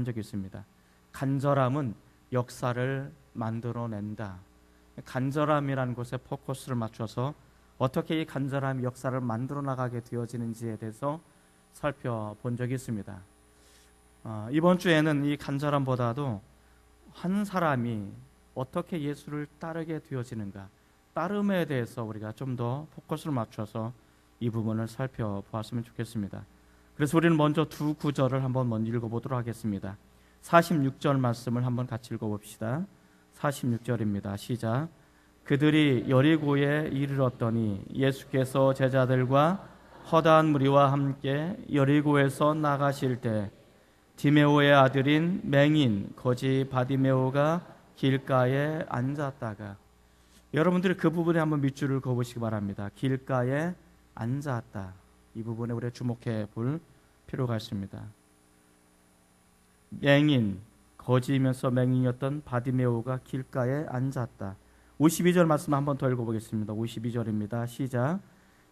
적이 있습니다. 간절함은 역사를 만들어낸다. 간절함이라는 곳에 포커스를 맞춰서 어떻게 이 간절함이 역사를 만들어 나가게 되어지는지에 대해서 살펴본 적이 있습니다. 이번 주에는 이 간절함보다도 한 사람이 어떻게 예수를 따르게 되어지는가, 따름에 대해서 우리가 좀 더 포커스를 맞춰서 이 부분을 살펴보았으면 좋겠습니다. 그래서 우리는 먼저 두 구절을 한번 읽어보도록 하겠습니다. 46절 말씀을 한번 같이 읽어봅시다. 46절입니다. 시작. 그들이 여리고에 이르렀더니 예수께서 제자들과 허다한 무리와 함께 여리고에서 나가실 때 디메오의 아들인 맹인 거지 바디메오가 길가에 앉았다가, 여러분들이 그 부분에 한번 밑줄을 그어보시기 바랍니다. 길가에 앉았다. 이 부분에 우리가 주목해 볼 필요가 있습니다. 맹인, 거지이면서 맹인이었던 바디메오가 길가에 앉았다. 52절 말씀 한번 더 읽어보겠습니다. 52절입니다. 시작.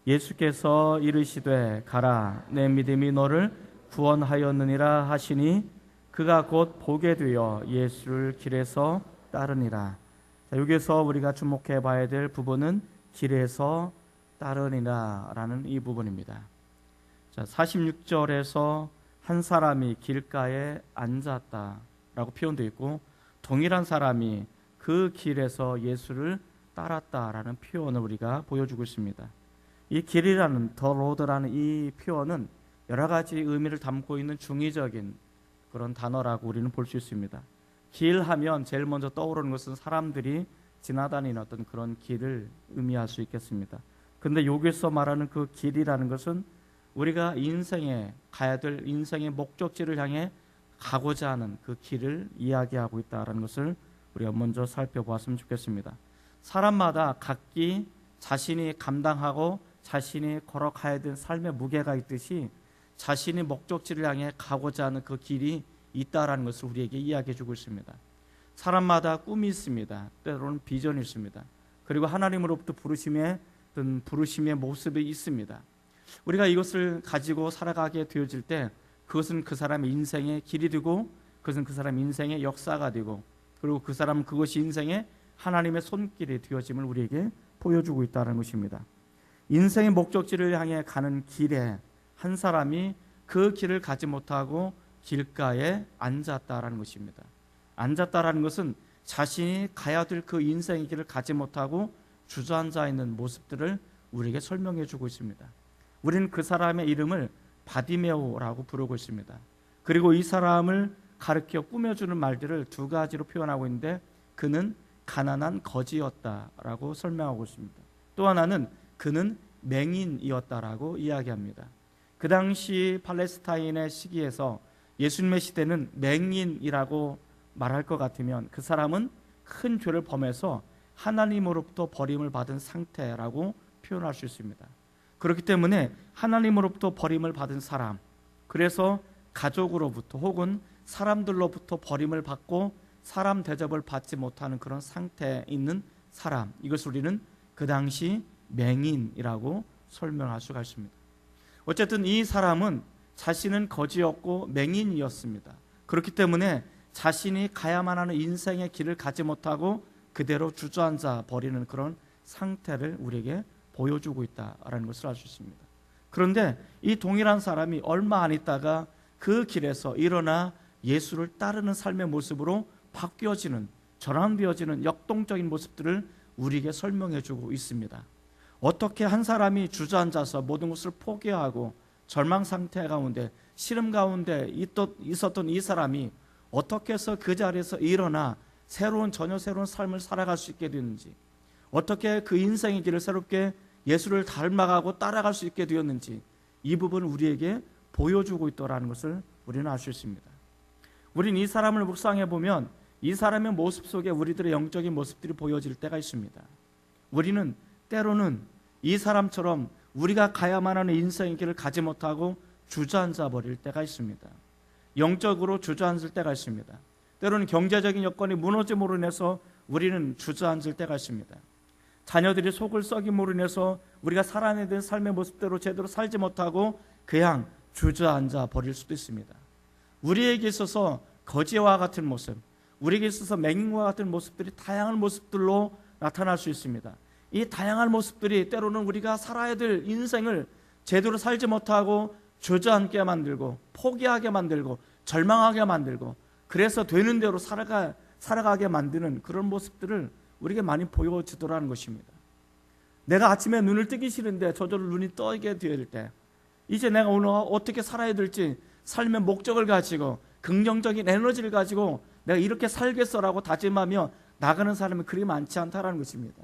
예수께서 이르시되 가라, 내 믿음이 너를 구원하였느니라 하시니 그가 곧 보게 되어 예수를 길에서 따르니라. 자, 여기서 우리가 주목해 봐야 될 부분은 길에서 따르니라 라는 이 부분입니다. 자, 46절에서 한 사람이 길가에 앉았다라고 표현되어 있고, 동일한 사람이 그 길에서 예수를 따랐다라는 표현을 우리가 보여주고 있습니다. 이 길이라는, 더 로드라는 이 표현은 여러 가지 의미를 담고 있는 중의적인 그런 단어라고 우리는 볼 수 있습니다. 길 하면 제일 먼저 떠오르는 것은 사람들이 지나다니는 어떤 그런 길을 의미할 수 있겠습니다. 근데 여기서 말하는 그 길이라는 것은 우리가 인생에 가야 될 인생의 목적지를 향해 가고자 하는 그 길을 이야기하고 있다는 것을 우리가 먼저 살펴보았으면 좋겠습니다. 사람마다 각기 자신이 감당하고 자신이 걸어가야 될 삶의 무게가 있듯이 자신이 목적지를 향해 가고자 하는 그 길이 있다라는 것을 우리에게 이야기해 주고 있습니다. 사람마다 꿈이 있습니다. 때로는 비전이 있습니다. 그리고 하나님으로부터 부르심의 모습이 있습니다. 우리가 이것을 가지고 살아가게 되어질 때 그것은 그 사람의 인생의 길이 되고, 그것은 그 사람의 인생의 역사가 되고, 그리고 그 사람은 그것이 인생의 하나님의 손길이 되어짐을 우리에게 보여주고 있다는 것입니다. 인생의 목적지를 향해 가는 길에 한 사람이 그 길을 가지 못하고 길가에 앉았다라는 것입니다. 앉았다라는 것은 자신이 가야 될 그 인생의 길을 가지 못하고 주저앉아 있는 모습들을 우리에게 설명해 주고 있습니다. 우리는 그 사람의 이름을 바디메오라고 부르고 있습니다. 그리고 이 사람을 가르쳐 꾸며주는 말들을 두 가지로 표현하고 있는데, 그는 가난한 거지였다라고 설명하고 있습니다. 또 하나는 그는 맹인이었다라고 이야기합니다. 그 당시 팔레스타인의 시기에서 예수님의 시대는 맹인이라고 말할 것 같으면 그 사람은 큰 죄를 범해서 하나님으로부터 버림을 받은 상태라고 표현할 수 있습니다. 그렇기 때문에 하나님으로부터 버림을 받은 사람, 그래서 가족으로부터 혹은 사람들로부터 버림을 받고 사람 대접을 받지 못하는 그런 상태에 있는 사람, 이것을 우리는 그 당시 맹인이라고 설명할 수가 있습니다. 어쨌든 이 사람은 자신은 거지였고 맹인이었습니다. 그렇기 때문에 자신이 가야만 하는 인생의 길을 가지 못하고 그대로 주저앉아 버리는 그런 상태를 우리에게 보여주고 있다라는 것을 알 수 있습니다. 그런데 이 동일한 사람이 얼마 안 있다가 그 길에서 일어나 예수를 따르는 삶의 모습으로 바뀌어지는, 전환되어지는 역동적인 모습들을 우리에게 설명해 주고 있습니다. 어떻게 한 사람이 주저앉아서 모든 것을 포기하고 절망 상태 가운데, 시름 가운데 있었던 이 사람이 어떻게 해서 그 자리에서 일어나 전혀 새로운 삶을 살아갈 수 있게 되는지, 어떻게 그 인생의 길을 새롭게 예수를 닮아가고 따라갈 수 있게 되었는지, 이 부분을 우리에게 보여주고 있다는 것을 우리는 알 수 있습니다. 우리는 이 사람을 묵상해 보면 이 사람의 모습 속에 우리들의 영적인 모습들이 보여질 때가 있습니다. 우리는 때로는 이 사람처럼 우리가 가야만 하는 인생의 길을 가지 못하고 주저앉아 버릴 때가 있습니다. 영적으로 주저앉을 때가 있습니다. 때로는 경제적인 여건이 무너짐으로 인해서 우리는 주저앉을 때가 있습니다. 자녀들이 속을 썩임으로 인해서 우리가 살아내야 될 삶의 모습대로 제대로 살지 못하고 그냥 주저앉아 버릴 수도 있습니다. 우리에게 있어서 거지와 같은 모습, 우리에게 있어서 맹인과 같은 모습들이 다양한 모습들로 나타날 수 있습니다. 이 다양한 모습들이 때로는 우리가 살아야 될 인생을 제대로 살지 못하고 주저앉게 만들고 포기하게 만들고 절망하게 만들고 그래서 되는 대로 살아가게 만드는 그런 모습들을 우리에게 많이 보여주더라는 것입니다. 내가 아침에 눈을 뜨기 싫은데 저절로 눈이 떠게 될 때, 이제 내가 오늘 어떻게 살아야 될지 삶의 목적을 가지고 긍정적인 에너지를 가지고 내가 이렇게 살겠어라고 다짐하며 나가는 사람이 그리 많지 않다라는 것입니다.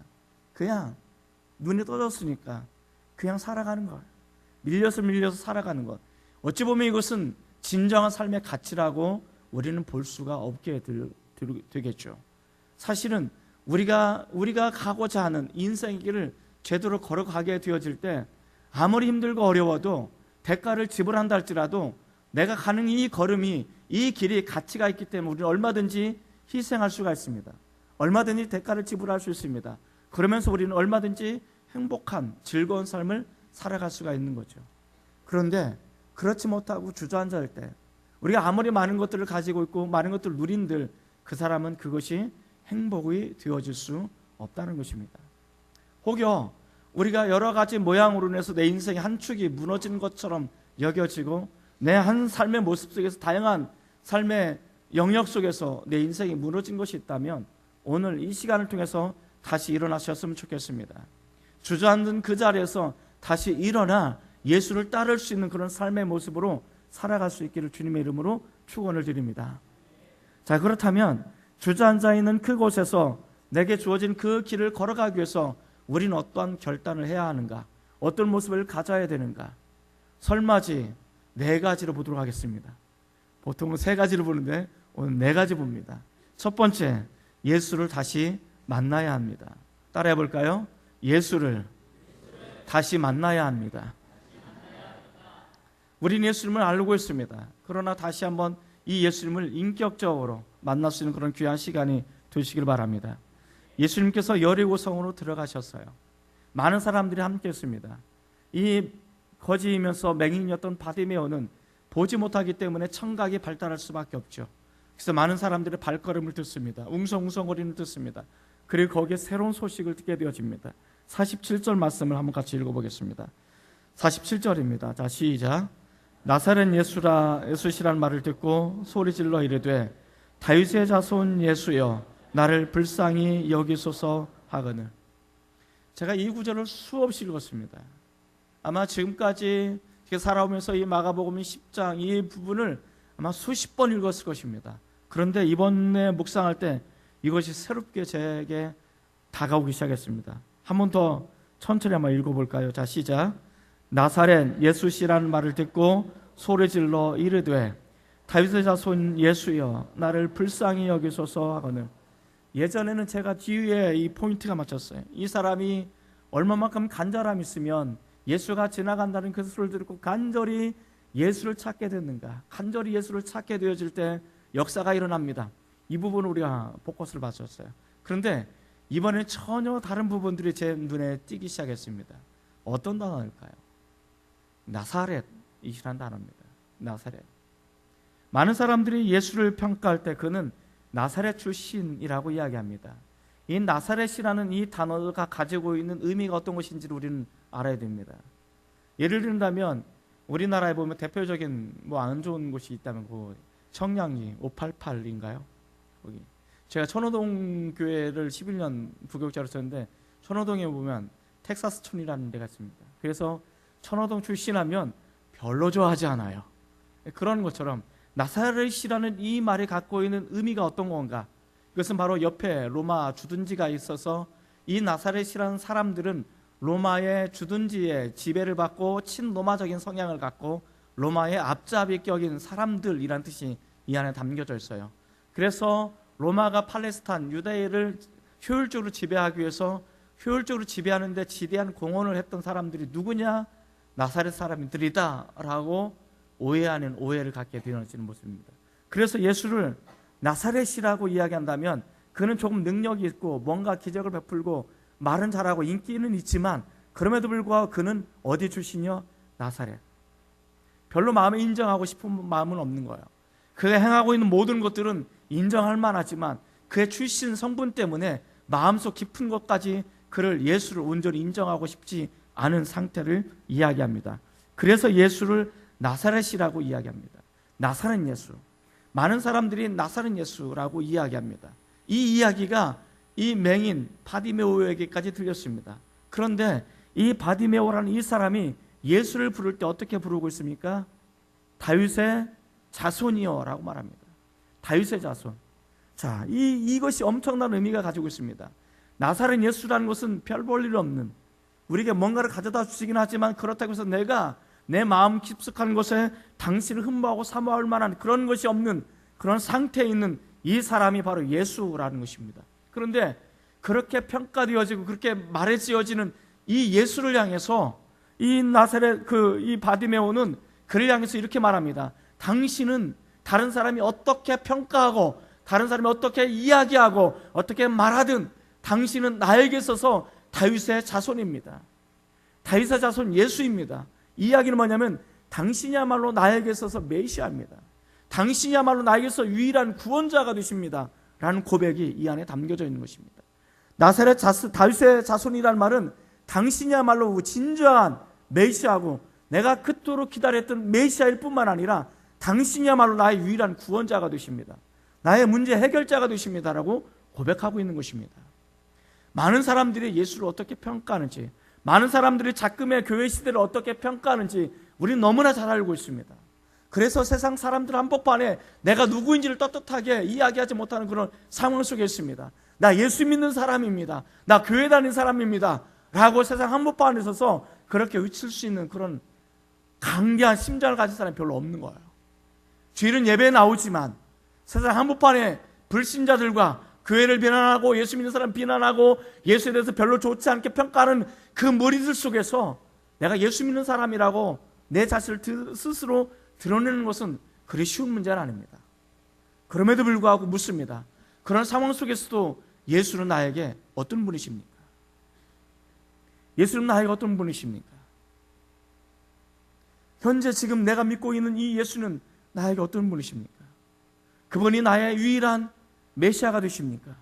그냥 눈이 떠졌으니까 그냥 살아가는 거예요. 밀려서 살아가는 것. 어찌 보면 이것은 진정한 삶의 가치라고 우리는 볼 수가 없게 되겠죠. 사실은 우리가 가고자 하는 인생의 길을 제대로 걸어가게 되어질 때 아무리 힘들고 어려워도 대가를 지불한다 할지라도 내가 가는 이 걸음이, 이 길이 가치가 있기 때문에 우리는 얼마든지 희생할 수가 있습니다. 얼마든지 대가를 지불할 수 있습니다. 그러면서 우리는 얼마든지 행복한 즐거운 삶을 살아갈 수가 있는 거죠. 그런데 그렇지 못하고 주저앉을 때 우리가 아무리 많은 것들을 가지고 있고 많은 것들을 누린들 그 사람은 그것이 행복이 되어질 수 없다는 것입니다. 혹여 우리가 여러 가지 모양으로 인해서 내 인생의 한 축이 무너진 것처럼 여겨지고 내 한 삶의 모습 속에서 다양한 삶의 영역 속에서 내 인생이 무너진 것이 있다면 오늘 이 시간을 통해서 다시 일어나셨으면 좋겠습니다. 주저앉은 그 자리에서 다시 일어나 예수를 따를 수 있는 그런 삶의 모습으로 살아갈 수 있기를 주님의 이름으로 축원을 드립니다. 자, 그렇다면 주저앉아 있는 그곳에서 내게 주어진 그 길을 걸어가기 위해서 우리는 어떠한 결단을 해야 하는가? 어떤 모습을 가져야 되는가? 설마지 4가지로 보도록 하겠습니다. 보통은 3가지로 보는데 오늘 4가지 봅니다. 첫 번째, 예수를 다시 만나야 합니다. 따라해 볼까요? 예수를 다시 만나야 합니다. 우리는 예수님을 알고 있습니다. 그러나 다시 한번 이 예수님을 인격적으로 만날 수 있는 그런 귀한 시간이 되시길 바랍니다. 예수님께서 여리고성으로 들어가셨어요. 많은 사람들이 함께 했습니다. 이 거지이면서 맹인이었던 바디메오는 보지 못하기 때문에 청각이 발달할 수밖에 없죠. 그래서 많은 사람들의 발걸음을 듣습니다. 웅성웅성거리는 듣습니다. 그리고 거기에 새로운 소식을 듣게 되어집니다. 47절 말씀을 한번 같이 읽어보겠습니다. 47절입니다. 자, 시작. 나사렛 예수시란 말을 듣고 소리질러 이르되 다윗의 자손 예수여 나를 불쌍히 여기소서 하거늘. 제가 이 구절을 수없이 읽었습니다. 아마 지금까지 살아오면서 이 마가복음 10장 이 부분을 아마 수십 번 읽었을 것입니다. 그런데 이번에 묵상할 때 이것이 새롭게 제게 다가오기 시작했습니다. 한 번 더 천천히 한번 읽어볼까요? 자, 시작. 나사렛 예수시라는 말을 듣고 소리질러 이르되 다윗의 자손 예수여 나를 불쌍히 여기소서 하거늘. 예전에는 제가 뒤에 이 포인트가 맞췄어요. 이 사람이 얼마만큼 간절함이 있으면 예수가 지나간다는 그 소리를 듣고 간절히 예수를 찾게 됐는가, 간절히 예수를 찾게 되어질 때 역사가 일어납니다. 이 부분을 우리가 포커스를 맞췄어요. 그런데 이번에 전혀 다른 부분들이 제 눈에 띄기 시작했습니다. 어떤 단어일까요? 나사렛이라는 단어입니다. 나사렛. 많은 사람들이 예수를 평가할 때 그는 나사렛 출신이라고 이야기합니다. 이 나사렛이라는 이 단어가 가지고 있는 의미가 어떤 것인지를 우리는 알아야 됩니다. 예를 들면 우리나라에 보면 대표적인 안 좋은 곳이 있다면 그 청량리 588인가요? 거기 제가 천호동 교회를 11년 부교육자로 썼는데 천호동에 보면 텍사스촌이라는 데가 있습니다. 그래서 천호동 출신하면 별로 좋아하지 않아요. 그런 것처럼 나사렛이라는 이 말이 갖고 있는 의미가 어떤 건가? 이것은 바로 옆에 로마 주둔지가 있어서 이 나사렛이라는 사람들은 로마의 주둔지의 지배를 받고 친로마적인 성향을 갖고 로마의 앞잡이 격인 사람들이란 뜻이 이 안에 담겨져 있어요. 그래서 로마가 팔레스타인, 유대를 효율적으로 지배하기 위해서 효율적으로 지배하는데 지대한 공헌을 했던 사람들이 누구냐? 나사렛 사람들이다 라고 오해하는 오해를 갖게 되어지는 모습입니다. 그래서 예수를 나사렛이라고 이야기한다면 그는 조금 능력이 있고 뭔가 기적을 베풀고 말은 잘하고 인기는 있지만 그럼에도 불구하고 그는 어디 출신이요? 나사렛. 별로 마음에 인정하고 싶은 마음은 없는 거예요. 그가 행하고 있는 모든 것들은 인정할 만하지만 그의 출신 성분 때문에 마음속 깊은 것까지 그를 예수를 온전히 인정하고 싶지 않은 상태를 이야기합니다. 그래서 예수를 나사렛이라고 이야기합니다. 나사렛 예수. 많은 사람들이 나사렛 예수라고 이야기합니다. 이 이야기가 이 맹인 바디메오에게까지 들렸습니다. 그런데 이 바디메오라는 이 사람이 예수를 부를 때 어떻게 부르고 있습니까? 다윗의 자손이여라고 말합니다. 다윗의 자손. 자, 이것이 엄청난 의미가 가지고 있습니다. 나사렛 예수라는 것은 별 볼 일 없는, 우리에게 뭔가를 가져다 주시긴 하지만 그렇다고 해서 내가 내 마음 깊숙한 곳에 당신을 흠모하고 사모할 만한 그런 것이 없는 그런 상태에 있는 이 사람이 바로 예수라는 것입니다. 그런데 그렇게 평가되어지고 그렇게 말해지어지는 이 예수를 향해서 이 나사렛 이 바디메오는 그를 향해서 이렇게 말합니다. 당신은 다른 사람이 어떻게 평가하고 다른 사람이 어떻게 이야기하고 어떻게 말하든 당신은 나에게 있어서 다윗의 자손입니다. 다윗의 자손 예수입니다. 이 이야기는 뭐냐면 당신이야말로 나에게 있어서 메시아입니다. 당신이야말로 나에게 있어서 유일한 구원자가 되십니다. 라는 고백이 이 안에 담겨져 있는 것입니다. 나사렛 다윗의 자손이라는 말은 당신이야말로 진정한 메시아고 내가 그토록 기다렸던 메시아일 뿐만 아니라 당신이야말로 나의 유일한 구원자가 되십니다. 나의 문제 해결자가 되십니다. 라고 고백하고 있는 것입니다. 많은 사람들이 예수를 어떻게 평가하는지, 많은 사람들이 작금의 교회 시대를 어떻게 평가하는지 우리는 너무나 잘 알고 있습니다. 그래서 세상 사람들 한복판에 내가 누구인지를 떳떳하게 이야기하지 못하는 그런 상황 속에 있습니다. 나 예수 믿는 사람입니다. 나 교회 다니는 사람입니다. 라고 세상 한복판에 서서 그렇게 외칠 수 있는 그런 강대한 심장을 가진 사람이 별로 없는 거예요. 주일은 예배에 나오지만 세상 한복판에 불신자들과 교회를 비난하고 예수 믿는 사람 비난하고 예수에 대해서 별로 좋지 않게 평가하는 그 무리들 속에서 내가 예수 믿는 사람이라고 내 자신을 스스로 드러내는 것은 그리 쉬운 문제는 아닙니다. 그럼에도 불구하고 묻습니다. 그런 상황 속에서도 예수는 나에게 어떤 분이십니까? 예수는 나에게 어떤 분이십니까? 현재 지금 내가 믿고 있는 이 예수는 나에게 어떤 분이십니까? 그분이 나의 유일한 메시아가 되십니까?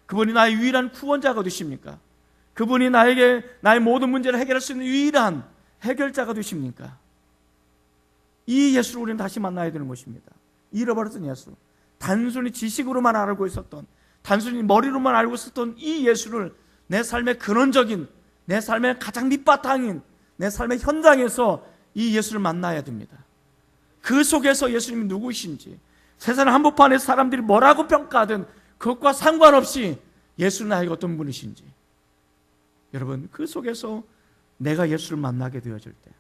그분이 나의 유일한 구원자가 되십니까? 그분이 나에게 나의 모든 문제를 해결할 수 있는 유일한 해결자가 되십니까? 이 예수를 우리는 다시 만나야 되는 것입니다. 잃어버렸던 예수, 단순히 지식으로만 알고 있었던, 단순히 머리로만 알고 있었던 이 예수를 내 삶의 근원적인, 내 삶의 가장 밑바탕인, 내 삶의 현장에서 이 예수를 만나야 됩니다. 그 속에서 예수님이 누구이신지, 세상 한복판에서 사람들이 뭐라고 평가하든 그것과 상관없이 예수는 나에게 어떤 분이신지, 여러분 그 속에서 내가 예수를 만나게 되어질 때,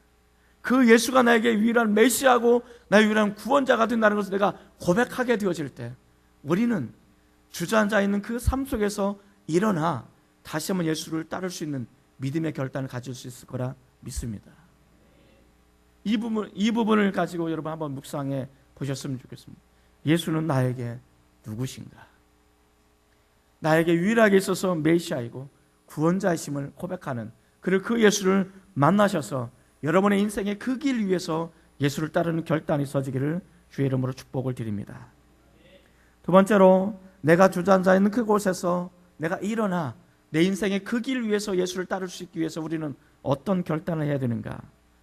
그 예수가 나에게 유일한 메시아고 나의 유일한 구원자가 된다는 것을 내가 고백하게 되어질 때, 우리는 주저앉아 있는 그 삶 속에서 일어나 다시 한번 예수를 따를 수 있는 믿음의 결단을 가질 수 있을 거라 믿습니다. 이 부분을 가지고 여러분 한번 묵상해 보셨으면 좋겠습니다. 예수는 나에게 누구신가? 나에게 유일하게 있어서 메시아이고 구원자이심을 고백하는, 그리고 그 예수를 만나셔서 여러분의 인생의 그 길 위에서 예수를 따르는 결단이 서지기를 주의 이름으로 축복을 드립니다. 두 번째로, 내가 주저앉아 있는 그곳에서 내가 일어나 내 인생의 그 길 위에서 예수를 따를 수 있기 위해서 우리는 어떤 결단을 해야 되는가?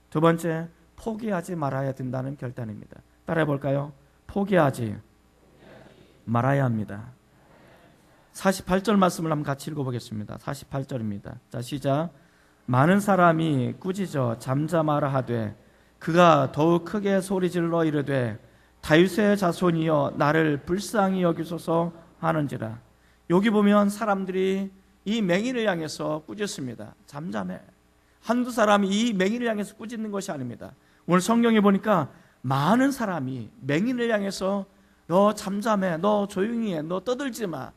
두 번째, 포기하지 말아야 된다는 결단입니다. 따라해 볼까요? 포기하지 말아야 합니다. 48절 말씀을 한번 같이 읽어보겠습니다. 48절입니다. 자, 시작. 많은 사람이 꾸짖어 잠잠하라 하되 그가 더욱 크게 소리질러 이르되 다윗의 자손이여 나를 불쌍히 여기소서 하는지라. 여기 보면 사람들이 이 맹인을 향해서 꾸짖습니다. 잠잠해. 한두 사람이 이 맹인을 향해서 꾸짖는 것이 아닙니다. 오늘 성경에 보니까 많은 사람이 맹인을 향해서 너 잠잠해, 너 조용히 해, 너 떠들지 마,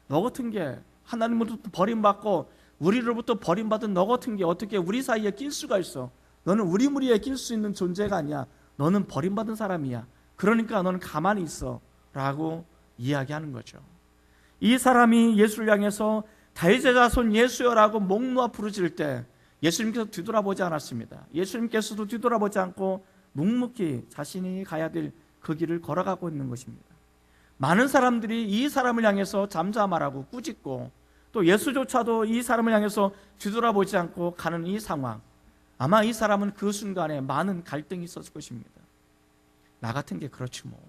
너 같은 게 하나님으로부터 버림받고 우리로부터 버림받은 너 같은 게 어떻게 우리 사이에 낄 수가 있어? 너는 우리 무리에 낄 수 있는 존재가 아니야. 너는 버림받은 사람이야. 그러니까 너는 가만히 있어 라고 이야기하는 거죠. 이 사람이 예수를 향해서 다윗의 자손 예수여라고 목 놓아 부르짖을 때 예수님께서 뒤돌아보지 않았습니다. 예수님께서도 뒤돌아보지 않고 묵묵히 자신이 가야 될 그 길을 걸어가고 있는 것입니다. 많은 사람들이 이 사람을 향해서 잠잠하라고 꾸짖고 또 예수조차도 이 사람을 향해서 뒤돌아보지 않고 가는 이 상황, 아마 이 사람은 그 순간에 많은 갈등이 있었을 것입니다. 나 같은 게 그렇지 뭐.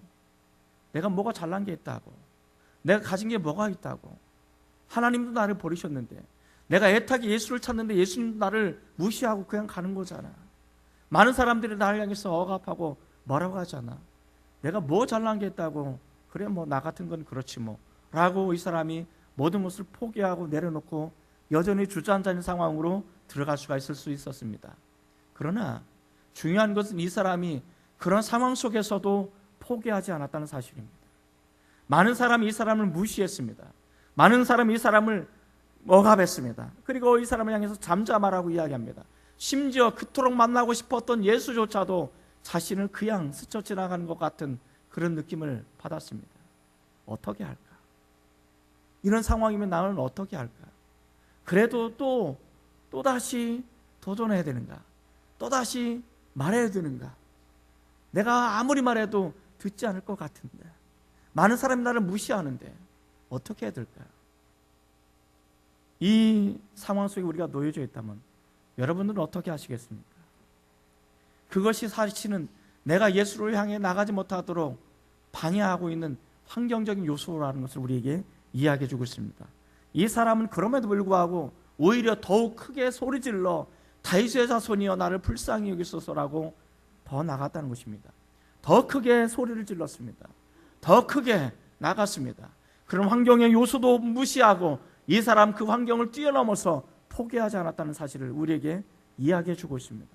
내가 뭐가 잘난 게 있다고, 내가 가진 게 뭐가 있다고, 하나님도 나를 버리셨는데, 내가 애타게 예수를 찾는데 예수님도 나를 무시하고 그냥 가는 거잖아. 많은 사람들이 나를 향해서 억압하고 뭐라고 하잖아. 내가 뭐 잘난 게 있다고, 그래 뭐 나 같은 건 그렇지 뭐 라고 이 사람이 모든 것을 포기하고 내려놓고 여전히 주저앉은 상황으로 들어갈 수가 있을 수 있었습니다. 그러나 중요한 것은 이 사람이 그런 상황 속에서도 포기하지 않았다는 사실입니다. 많은 사람이 이 사람을 무시했습니다. 많은 사람이 이 사람을 억압했습니다. 그리고 이 사람을 향해서 잠잠하라고 이야기합니다. 심지어 그토록 만나고 싶었던 예수조차도 자신을 그냥 스쳐 지나가는 것 같은 그런 느낌을 받았습니다. 어떻게 할까? 이런 상황이면 나는 어떻게 할까? 그래도 또다시 도전해야 되는가? 또다시 말해야 되는가? 내가 아무리 말해도 듣지 않을 것 같은데, 많은 사람이 나를 무시하는데 어떻게 해야 될까요? 이 상황 속에 우리가 놓여져 있다면 여러분들은 어떻게 하시겠습니까? 그것이 사실은 내가 예수를 향해 나가지 못하도록 방해하고 있는 환경적인 요소라는 것을 우리에게 이야기해 주고 있습니다. 이 사람은 그럼에도 불구하고 오히려 더욱 크게 소리질러 다윗의 자손이여 나를 불쌍히 여기소서라고 더 나갔다는 것입니다. 더 크게 소리를 질렀습니다. 더 크게 나갔습니다. 그런 환경의 요소도 무시하고 이 사람 그 환경을 뛰어넘어서 포기하지 않았다는 사실을 우리에게 이야기해 주고 있습니다.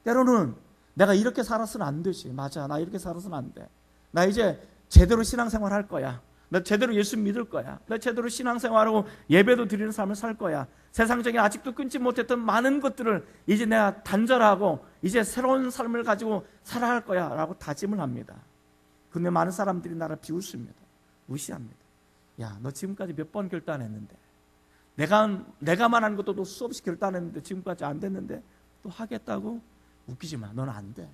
때로는 내가 이렇게 살아서는 안 되지. 맞아, 나 이렇게 살아서는 안 돼. 나 이제 제대로 신앙생활 할 거야. 나 제대로 예수 믿을 거야. 나 제대로 신앙생활하고 예배도 드리는 삶을 살 거야. 세상적인 아직도 끊지 못했던 많은 것들을 이제 내가 단절하고 이제 새로운 삶을 가지고 살아야 할 거야 라고 다짐을 합니다. 근데 많은 사람들이 나를 비웃습니다. 무시합니다. 야, 너 지금까지 몇 번 결단했는데, 내가 말한 것도 또 수없이 결단했는데 지금까지 안 됐는데 또 하겠다고? 웃기지 마, 넌 안 돼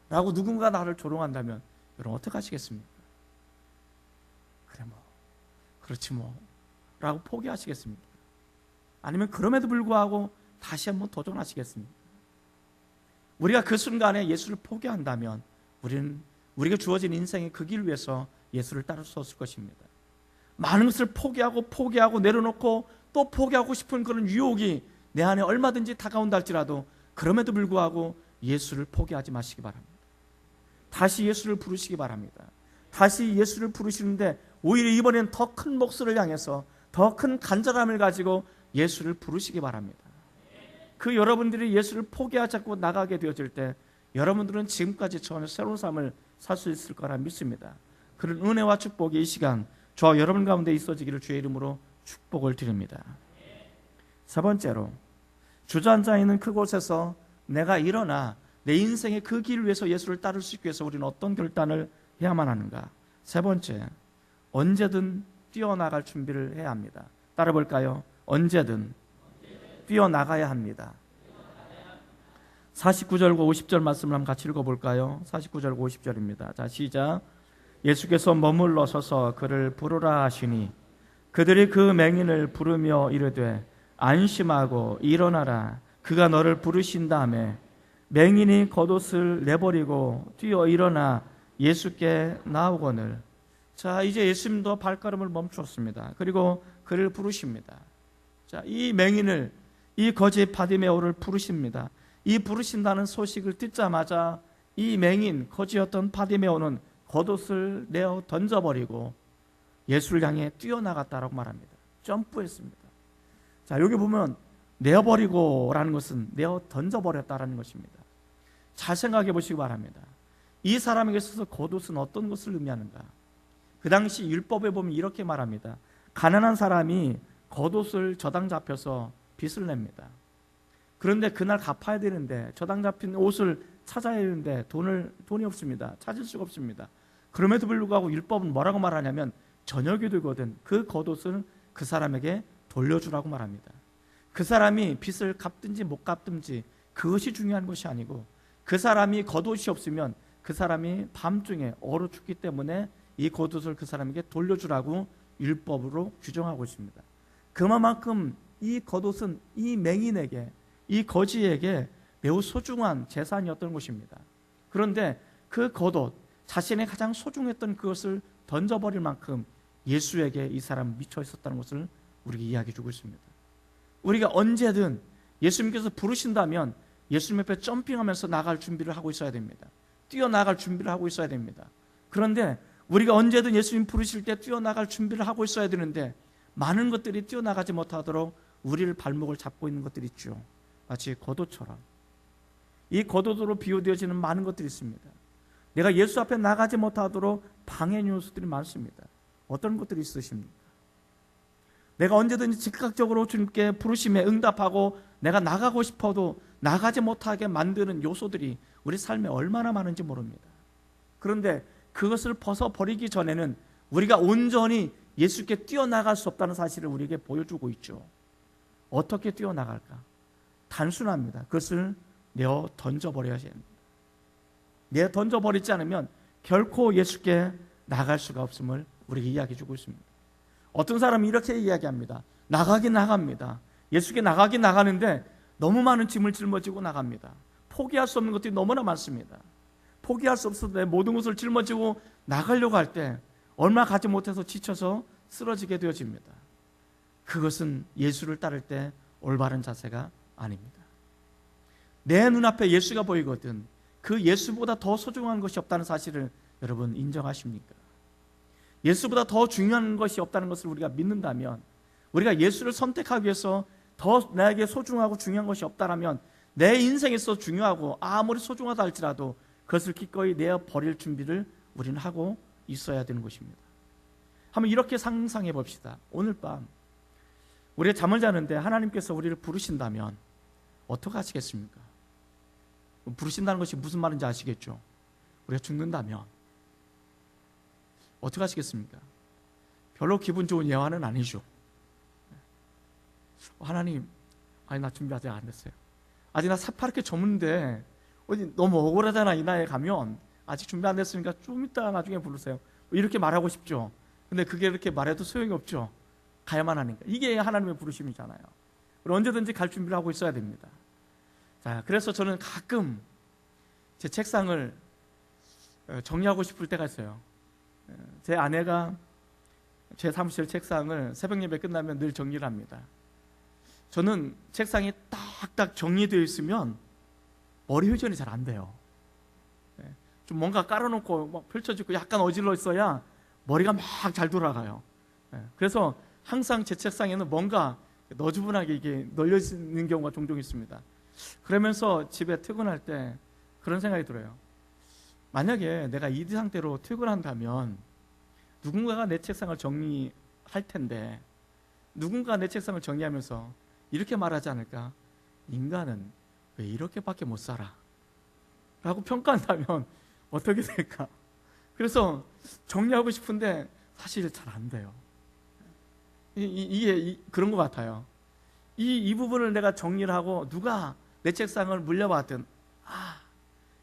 라고 누군가 나를 조롱한다면 여러분 어떻게 하시겠습니까? 그래 뭐 그렇지 뭐 라고 포기하시겠습니까? 아니면 그럼에도 불구하고 다시 한번 도전하시겠습니까? 우리가 그 순간에 예수를 포기한다면 우리가 주어진 인생의 그 길 위에서 예수를 따를 수 없을 것입니다. 많은 것을 포기하고 내려놓고 또 포기하고 싶은 그런 유혹이 내 안에 얼마든지 다가온다 할지라도 그럼에도 불구하고 예수를 포기하지 마시기 바랍니다. 다시 예수를 부르시기 바랍니다. 다시 예수를 부르시는데 오히려 이번엔 더 큰 목소리를 향해서 더 큰 간절함을 가지고 예수를 부르시기 바랍니다. 그 여러분들이 예수를 포기하지 않고 나가게 되어질 때 여러분들은 지금까지 전혀 새로운 삶을 살 수 있을 거라 믿습니다. 그런 은혜와 축복이 이 시간 저와 여러분 가운데 있어지기를 주의 이름으로 축복을 드립니다. 세 번째로, 주저앉아 있는 그곳에서 내가 일어나 내 인생의 그 길을 위해서 예수를 따를 수 있기 위해서 우리는 어떤 결단을 해야만 하는가? 세 번째, 언제든 뛰어나갈 준비를 해야 합니다. 따라 볼까요? 언제든 뛰어나가야 합니다. 49절과 50절 말씀을 한번 같이 읽어볼까요? 49절과 50절입니다. 자, 시작. 예수께서 머물러 서서 그를 부르라 하시니 그들이 그 맹인을 부르며 이르되 안심하고 일어나라. 그가 너를 부르신 다음에 맹인이 겉옷을 내버리고 뛰어 일어나 예수께 나오거늘. 자, 이제 예수님도 발걸음을 멈추었습니다. 그리고 그를 부르십니다. 자, 이 맹인을, 이 거지 바디메오를 부르십니다. 이 부르신다는 소식을 듣자마자 이 맹인, 거지였던 바디메오는 겉옷을 내어 던져버리고 예수를 향해 뛰어나갔다라고 말합니다. 점프했습니다. 자, 여기 보면 내어버리고라는 것은 내어 던져버렸다라는 것입니다. 잘 생각해 보시기 바랍니다. 이 사람에게 있어서 겉옷은 어떤 것을 의미하는가? 그 당시 율법에 보면 이렇게 말합니다. 가난한 사람이 겉옷을 저당 잡혀서 빚을 냅니다. 그런데 그날 갚아야 되는데 저당 잡힌 옷을 찾아야 되는데 돈이 없습니다. 찾을 수가 없습니다. 그럼에도 불구하고 율법은 뭐라고 말하냐면 저녁이 되거든 그 겉옷을 그 사람에게 돌려주라고 말합니다. 그 사람이 빚을 갚든지 못 갚든지 그것이 중요한 것이 아니고 그 사람이 겉옷이 없으면 그 사람이 밤중에 얼어 죽기 때문에 이 겉옷을 그 사람에게 돌려주라고 율법으로 규정하고 있습니다. 그만큼 이 겉옷은 이 맹인에게, 이 거지에게 매우 소중한 재산이었던 것입니다. 그런데 그 겉옷, 자신의 가장 소중했던 그것을 던져버릴 만큼 예수에게 이 사람은 미쳐 있었다는 것을 우리에게 이야기해 주고 있습니다. 우리가 언제든 예수님께서 부르신다면 예수님 옆에 점핑하면서 나갈 준비를 하고 있어야 됩니다. 뛰어나갈 준비를 하고 있어야 됩니다. 그런데 우리가 언제든 예수님 부르실 때 뛰어나갈 준비를 하고 있어야 되는데 많은 것들이 뛰어나가지 못하도록 우리를 발목을 잡고 있는 것들이 있죠. 마치 겉옷처럼. 이 겉옷으로 비유되어지는 많은 것들이 있습니다. 내가 예수 앞에 나가지 못하도록 방해 요소들이 많습니다. 어떤 것들이 있으십니까? 내가 언제든지 즉각적으로 주님께 부르심에 응답하고 내가 나가고 싶어도 나가지 못하게 만드는 요소들이 우리 삶에 얼마나 많은지 모릅니다. 그런데 그것을 벗어버리기 전에는 우리가 온전히 예수께 뛰어나갈 수 없다는 사실을 우리에게 보여주고 있죠. 어떻게 뛰어나갈까? 단순합니다. 그것을 내어 던져버려야 합니다. 내어 던져버리지 않으면 결코 예수께 나갈 수가 없음을 우리에게 이야기해 주고 있습니다. 어떤 사람이 이렇게 이야기합니다. 나가긴 나갑니다. 예수께 나가긴 나가는데 너무 많은 짐을 짊어지고 나갑니다. 포기할 수 없는 것들이 너무나 많습니다. 포기할 수 없을 때 모든 것을 짊어지고 나가려고 할 때 얼마 가지 못해서 지쳐서 쓰러지게 되어집니다. 그것은 예수를 따를 때 올바른 자세가 아닙니다. 내 눈앞에 예수가 보이거든 그 예수보다 더 소중한 것이 없다는 사실을 여러분 인정하십니까? 예수보다 더 중요한 것이 없다는 것을 우리가 믿는다면, 우리가 예수를 선택하기 위해서 더 나에게 소중하고 중요한 것이 없다면 내 인생에서 중요하고 아무리 소중하다 할지라도 그것을 기꺼이 내어 버릴 준비를 우리는 하고 있어야 되는 것입니다. 한번 이렇게 상상해 봅시다. 오늘 밤 우리가 잠을 자는데 하나님께서 우리를 부르신다면 어떻게 하시겠습니까? 부르신다는 것이 무슨 말인지 아시겠죠? 우리가 죽는다면 어떻게 하시겠습니까? 별로 기분 좋은 예화는 아니죠. 하나님, 아니 나 준비 아직 안 됐어요. 아직 나 새파랗게 젊은데 어디 너무 억울하잖아. 이 나이에 가면 아직 준비 안 됐으니까 좀 이따 나중에 부르세요. 이렇게 말하고 싶죠. 근데 그게 이렇게 말해도 소용이 없죠. 가야만 하니까. 이게 하나님의 부르심이잖아요. 우리 언제든지 갈 준비를 하고 있어야 됩니다. 자, 그래서 저는 가끔 제 책상을 정리하고 싶을 때가 있어요. 제 아내가 제 사무실 책상을 새벽 예배 끝나면 늘 정리를 합니다. 저는 책상이 딱딱 정리되어 있으면 머리 회전이 잘 안 돼요. 좀 뭔가 깔아놓고 막 펼쳐지고 약간 어질러 있어야 머리가 막 잘 돌아가요. 그래서 항상 제 책상에는 뭔가 너주분하게 이게 널려 있는 경우가 종종 있습니다. 그러면서 집에 퇴근할 때 그런 생각이 들어요. 만약에 내가 이 상태로 퇴근한다면 누군가가 내 책상을 정리할 텐데 누군가 내 책상을 정리하면서 이렇게 말하지 않을까? 인간은 왜 이렇게밖에 못 살아? 라고 평가한다면 어떻게 될까? 그래서 정리하고 싶은데 사실 잘 안 돼요. 이게 그런 것 같아요. 이 부분을 내가 정리를 하고 누가 내 책상을 물려봤든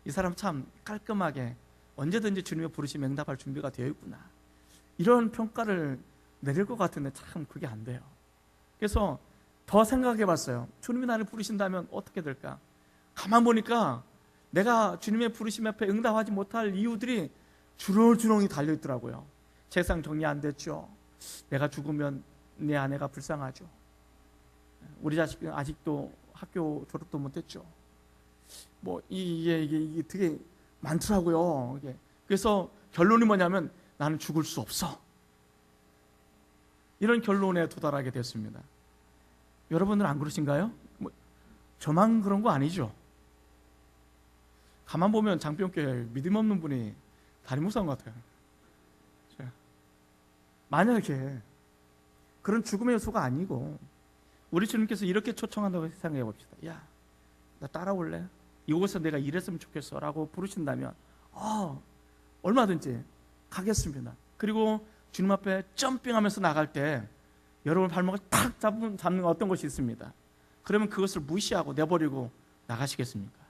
이 사람 참 깔끔하게 언제든지 주님의 부르심에 응답할 준비가 되어 있구나. 이런 평가를 내릴 것 같은데 참 그게 안 돼요. 그래서 더 생각해 봤어요. 주님이 나를 부르신다면 어떻게 될까? 가만 보니까 내가 주님의 부르심 앞에 응답하지 못할 이유들이 주렁주렁이 달려있더라고요. 책상 정리 안 됐죠. 내가 죽으면 내 아내가 불쌍하죠. 우리 자식은 아직도 학교 졸업도 못했죠. 이게 되게 많더라고요. 그래서 결론이 뭐냐면 나는 죽을 수 없어. 이런 결론에 도달하게 됐습니다. 여러분들은 안 그러신가요? 저만 그런 거 아니죠. 가만 보면 장병교회 믿음 없는 분이 다리 목사인 것 같아요. 만약에 그런 죽음의 요소가 아니고 우리 주님께서 이렇게 초청한다고 생각해 봅시다. 야, 나 따라올래? 이곳에서 내가 일했으면 좋겠어 라고 부르신다면 얼마든지 가겠습니다. 그리고 주님 앞에 점핑하면서 나갈 때 여러분 발목을 탁 잡는 어떤 것이 있습니다. 그러면 그것을 무시하고 내버리고 나가시겠습니까?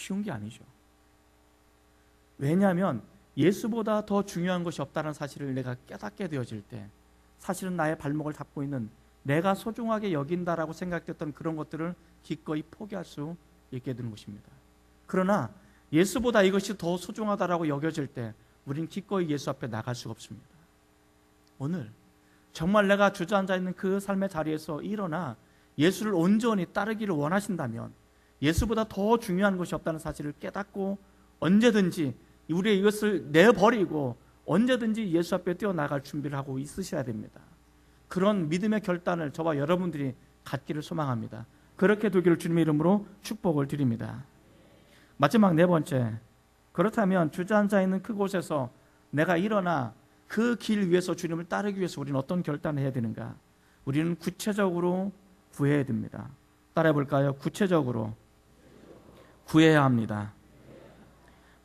쉬운 게 아니죠. 왜냐하면 예수보다 더 중요한 것이 없다는 사실을 내가 깨닫게 되어질 때, 사실은 나의 발목을 잡고 있는 내가 소중하게 여긴다라고 생각했던 그런 것들을 기꺼이 포기할 수 있게 되는 것입니다. 그러나 예수보다 이것이 더 소중하다라고 여겨질 때 우리는 기꺼이 예수 앞에 나갈 수가 없습니다. 오늘 정말 내가 주저앉아 있는 그 삶의 자리에서 일어나 예수를 온전히 따르기를 원하신다면, 예수보다 더 중요한 것이 없다는 사실을 깨닫고 언제든지 우리의 이것을 내버리고 언제든지 예수 앞에 뛰어나갈 준비를 하고 있으셔야 됩니다. 그런 믿음의 결단을 저와 여러분들이 갖기를 소망합니다. 그렇게 되기를 주님의 이름으로 축복을 드립니다. 마지막 네 번째, 그렇다면 주저앉아 있는 그곳에서 내가 일어나 그 길 위에서 주님을 따르기 위해서 우리는 어떤 결단을 해야 되는가? 우리는 구체적으로 구해야 됩니다. 따라해 볼까요? 구체적으로 구해야 합니다.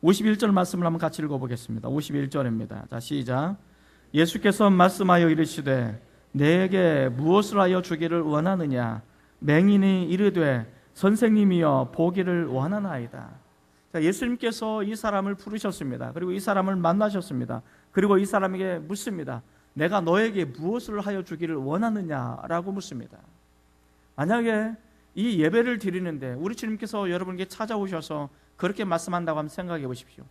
51절 말씀을 한번 같이 읽어보겠습니다. 51절입니다. 자, 시작. 예수께서 말씀하여 이르시되 내게 무엇을 하여 주기를 원하느냐? 맹인이 이르되 선생님이여 보기를 원하나이다. 자, 예수님께서 이 사람을 부르셨습니다. 그리고 이 사람을 만나셨습니다. 그리고 이 사람에게 묻습니다. 내가 너에게 무엇을 하여 주기를 원하느냐라고 묻습니다. 만약에 이 예배를 드리는데 우리 주님께서 여러분에게 찾아오셔서 그렇게 말씀한다고 하면 생각해 보십시오.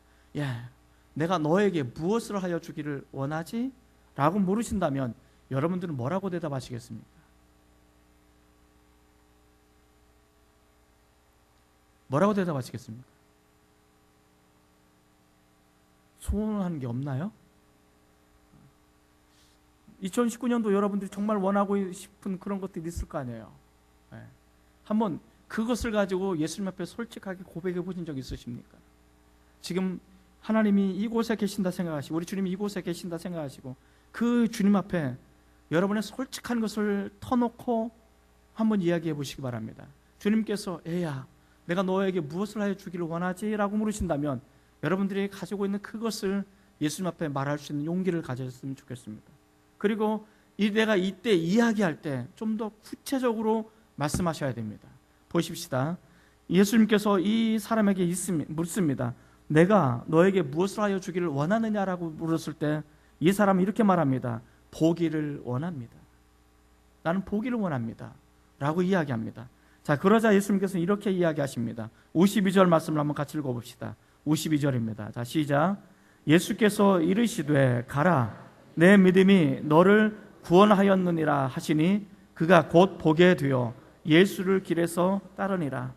내가 너에게 무엇을 하여 주기를 원하지? 라고 물으신다면 여러분들은 뭐라고 대답하시겠습니까? 뭐라고 대답하시겠습니까? 소원하는 게 없나요? 2019년도 여러분들이 정말 원하고 싶은 그런 것들이 있을 거 아니에요. 한번 그것을 가지고 예수님 앞에 솔직하게 고백해 보신 적 있으십니까? 지금 하나님이 이곳에 계신다 생각하시고 우리 주님이 이곳에 계신다 생각하시고 그 주님 앞에 여러분의 솔직한 것을 터놓고 한번 이야기해 보시기 바랍니다. 주님께서 애야 내가 너에게 무엇을 하여 주기를 원하지? 라고 물으신다면 여러분들이 가지고 있는 그것을 예수님 앞에 말할 수 있는 용기를 가졌으면 좋겠습니다. 그리고 내가 이때 이야기할 때 좀 더 구체적으로 말씀하셔야 됩니다. 보십시다. 예수님께서 이 사람에게 묻습니다. 내가 너에게 무엇을 하여 주기를 원하느냐라고 물었을 때 이 사람은 이렇게 말합니다. 보기를 원합니다. 나는 보기를 원합니다. 라고 이야기합니다. 자, 그러자 예수님께서 이렇게 이야기하십니다. 52절 말씀을 한번 같이 읽어봅시다. 52절입니다. 자, 시작. 예수께서 이르시되 가라 내 믿음이 너를 구원하였느니라 하시니 그가 곧 보게 되어 예수를 길에서 따르니라.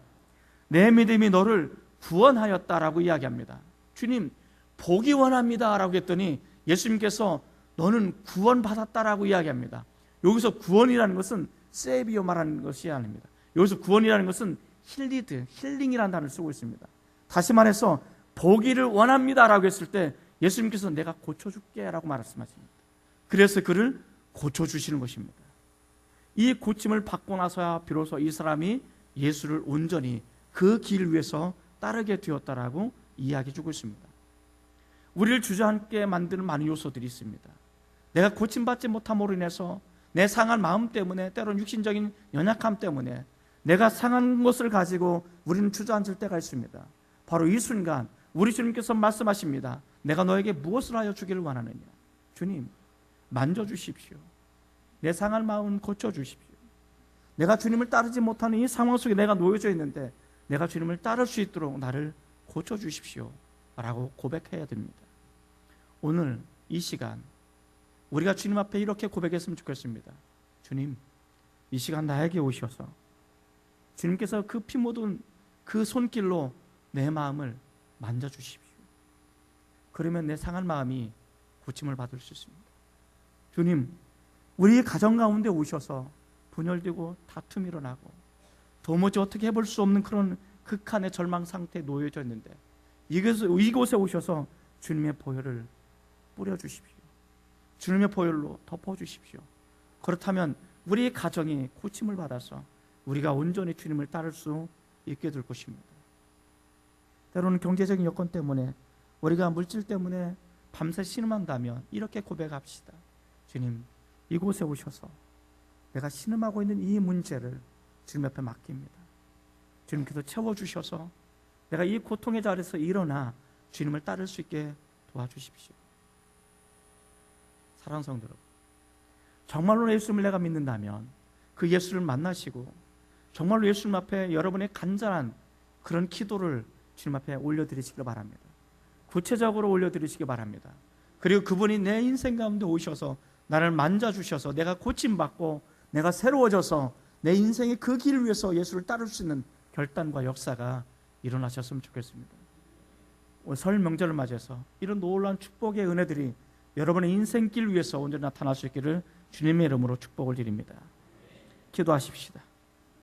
내 믿음이 너를 구원하였다라고 이야기합니다. 주님 보기 원합니다 라고 했더니 예수님께서 너는 구원받았다라고 이야기합니다. 여기서 구원이라는 것은 세비오 말하는 것이 아닙니다. 여기서 구원이라는 것은 힐링이라는 단어를 쓰고 있습니다. 다시 말해서 보기를 원합니다라고 했을 때 예수님께서 내가 고쳐줄게 라고 말씀하십니다. 그래서 그를 고쳐주시는 것입니다. 이 고침을 받고 나서야 비로소 이 사람이 예수를 온전히 그 길 위에서 따르게 되었다라고 이야기해주고 있습니다. 우리를 주저앉게 만드는 많은 요소들이 있습니다. 내가 고침받지 못함으로 인해서 내 상한 마음 때문에 때로는 육신적인 연약함 때문에 내가 상한 것을 가지고 우리는 주저앉을 때가 있습니다. 바로 이 순간 우리 주님께서 말씀하십니다. 내가 너에게 무엇을 하여 주기를 원하느냐? 주님 만져주십시오. 내 상한 마음 고쳐주십시오. 내가 주님을 따르지 못하는 이 상황 속에 내가 놓여져 있는데 내가 주님을 따를 수 있도록 나를 고쳐주십시오 라고 고백해야 됩니다. 오늘 이 시간 우리가 주님 앞에 이렇게 고백했으면 좋겠습니다. 주님 이 시간 나에게 오셔서 주님께서 그 피 묻은 그 손길로 내 마음을 만져주십시오. 그러면 내 상한 마음이 고침을 받을 수 있습니다. 주님 우리 가정 가운데 오셔서 분열되고 다툼이 일어나고 도무지 어떻게 해볼 수 없는 그런 극한의 절망 상태에 놓여져 있는데 이곳에 오셔서 주님의 보혈을 뿌려주십시오. 주님의 보혈로 덮어주십시오. 그렇다면 우리의 가정이 고침을 받아서 우리가 온전히 주님을 따를 수 있게 될 것입니다. 때로는 경제적인 여건 때문에 우리가 물질 때문에 밤새 신음한다면 이렇게 고백합시다. 주님 이곳에 오셔서 내가 신음하고 있는 이 문제를 주님 앞에 맡깁니다. 주님께서 채워주셔서 내가 이 고통의 자리에서 일어나 주님을 따를 수 있게 도와주십시오. 사랑하는 성도 여러분, 정말로 예수님을 내가 믿는다면 그 예수를 만나시고 정말로 예수님 앞에 여러분의 간절한 그런 기도를 주님 앞에 올려드리시길 바랍니다. 구체적으로 올려드리시기 바랍니다. 그리고 그분이 내 인생 가운데 오셔서 나를 만져주셔서 내가 고침받고 내가 새로워져서 내 인생의 그 길을 위해서 예수를 따를 수 있는 결단과 역사가 일어나셨으면 좋겠습니다. 오늘 설 명절을 맞이해서 이런 놀라운 축복의 은혜들이 여러분의 인생길 위해서 온전히 나타날 수 있기를 주님의 이름으로 축복을 드립니다. 기도하십시다.